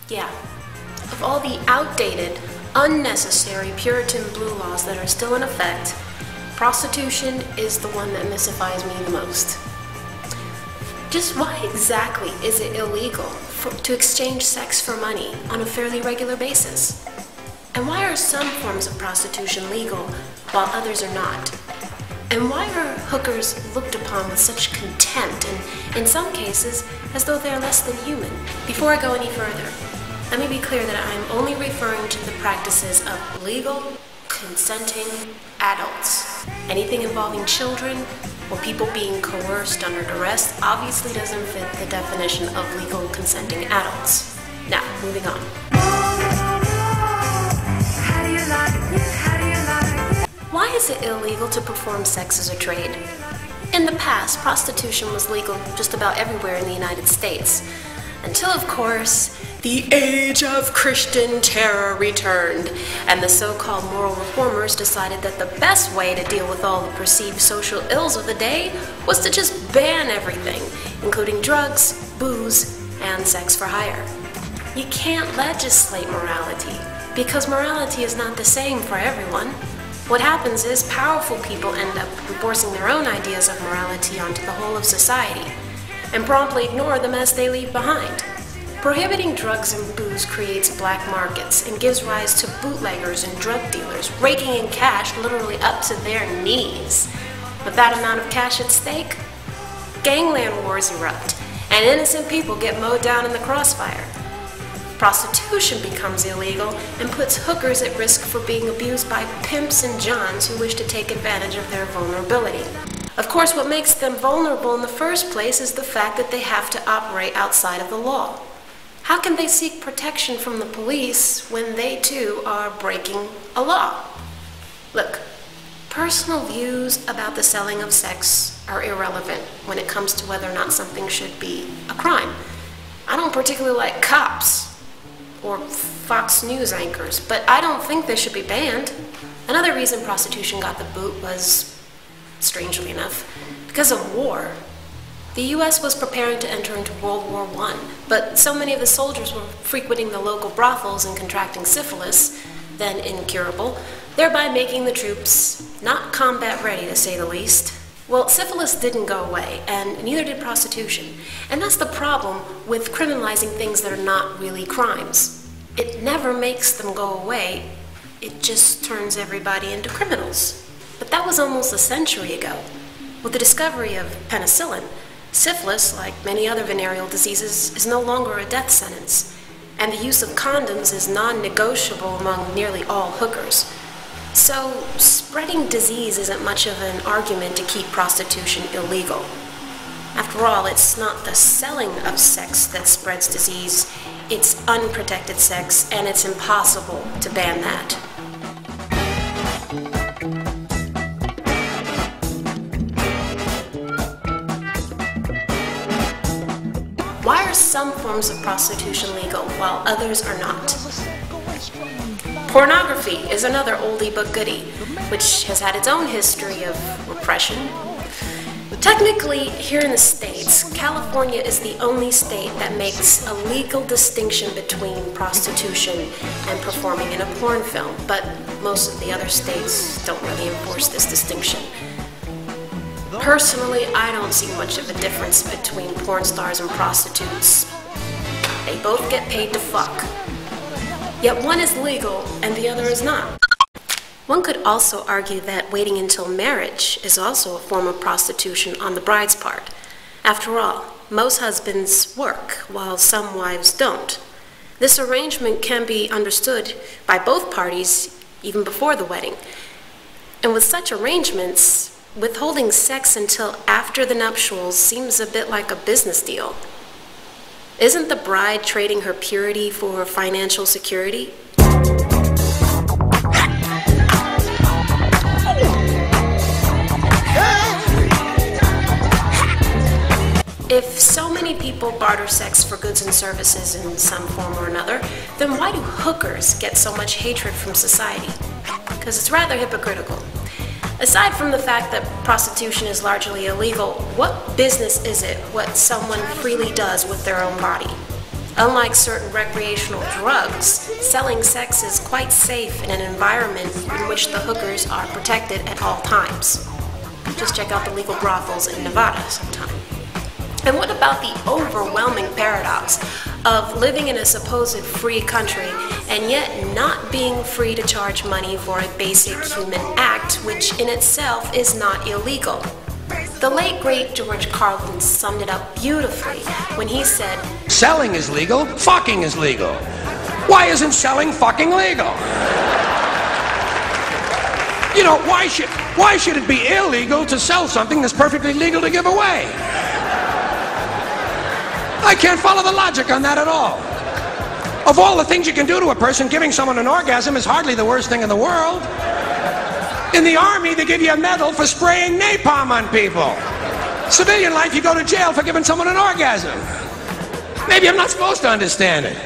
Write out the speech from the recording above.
Yeah, of all the outdated, unnecessary Puritan blue laws that are still in effect, prostitution is the one that mystifies me the most. Just why exactly is it illegal to exchange sex for money on a fairly regular basis? And why are some forms of prostitution legal while others are not? And why are hookers looked upon with such contempt and, in some cases, as though they are less than human? Before I go any further, let me be clear that I am only referring to the practices of legal, consenting adults. Anything involving children or people being coerced under duress obviously doesn't fit the definition of legal, consenting adults. Now, moving on. Why is it illegal to perform sex as a trade? In the past, prostitution was legal just about everywhere in the United States, until, of course, the age of Christian terror returned, and the so-called moral reformers decided that the best way to deal with all the perceived social ills of the day was to just ban everything, including drugs, booze, and sex for hire. You can't legislate morality, because morality is not the same for everyone. What happens is powerful people end up enforcing their own ideas of morality onto the whole of society, and promptly ignore them as they leave behind. Prohibiting drugs and booze creates black markets and gives rise to bootleggers and drug dealers raking in cash literally up to their knees. With that amount of cash at stake, gangland wars erupt, and innocent people get mowed down in the crossfire. Prostitution becomes illegal and puts hookers at risk for being abused by pimps and johns who wish to take advantage of their vulnerability. Of course, what makes them vulnerable in the first place is the fact that they have to operate outside of the law. How can they seek protection from the police when they too are breaking a law? Look, personal views about the selling of sex are irrelevant when it comes to whether or not something should be a crime. I don't particularly like cops or Fox News anchors, but I don't think they should be banned. Another reason prostitution got the boot was, strangely enough, because of war. The U.S. was preparing to enter into World War I, but so many of the soldiers were frequenting the local brothels and contracting syphilis, then incurable, thereby making the troops not combat ready, to say the least. Well, syphilis didn't go away, and neither did prostitution. And that's the problem with criminalizing things that are not really crimes. It never makes them go away, it just turns everybody into criminals. But that was almost a century ago. With the discovery of penicillin, syphilis, like many other venereal diseases, is no longer a death sentence, and the use of condoms is non-negotiable among nearly all hookers. So, spreading disease isn't much of an argument to keep prostitution illegal. After all, it's not the selling of sex that spreads disease, it's unprotected sex, and it's impossible to ban that. Why are some forms of prostitution legal while others are not? Pornography is another oldie but goodie, which has had its own history of repression. Technically, here in the States, California is the only state that makes a legal distinction between prostitution and performing in a porn film, but most of the other states don't really enforce this distinction. Personally, I don't see much of a difference between porn stars and prostitutes. They both get paid to fuck. Yet one is legal and the other is not. One could also argue that waiting until marriage is also a form of prostitution on the bride's part. After all, most husbands work, while some wives don't. This arrangement can be understood by both parties even before the wedding. And with such arrangements, withholding sex until after the nuptials seems a bit like a business deal. Isn't the bride trading her purity for financial security? If so many people barter sex for goods and services in some form or another, then why do hookers get so much hatred from society? Because it's rather hypocritical. Aside from the fact that prostitution is largely illegal, what business is it what someone freely does with their own body? Unlike certain recreational drugs, selling sex is quite safe in an environment in which the hookers are protected at all times. Just check out the legal brothels in Nevada sometime. And what about the overwhelming paradox of living in a supposed free country and yet not being free to charge money for a basic human act, which in itself is not illegal? The late great George Carlin summed it up beautifully when he said, "Selling is legal, fucking is legal. Why isn't selling fucking legal?" You know, why should it be illegal to sell something that's perfectly legal to give away? I can't follow the logic on that at all. Of all the things you can do to a person, giving someone an orgasm is hardly the worst thing in the world. In the Army, they give you a medal for spraying napalm on people. Civilian life, you go to jail for giving someone an orgasm. Maybe I'm not supposed to understand it.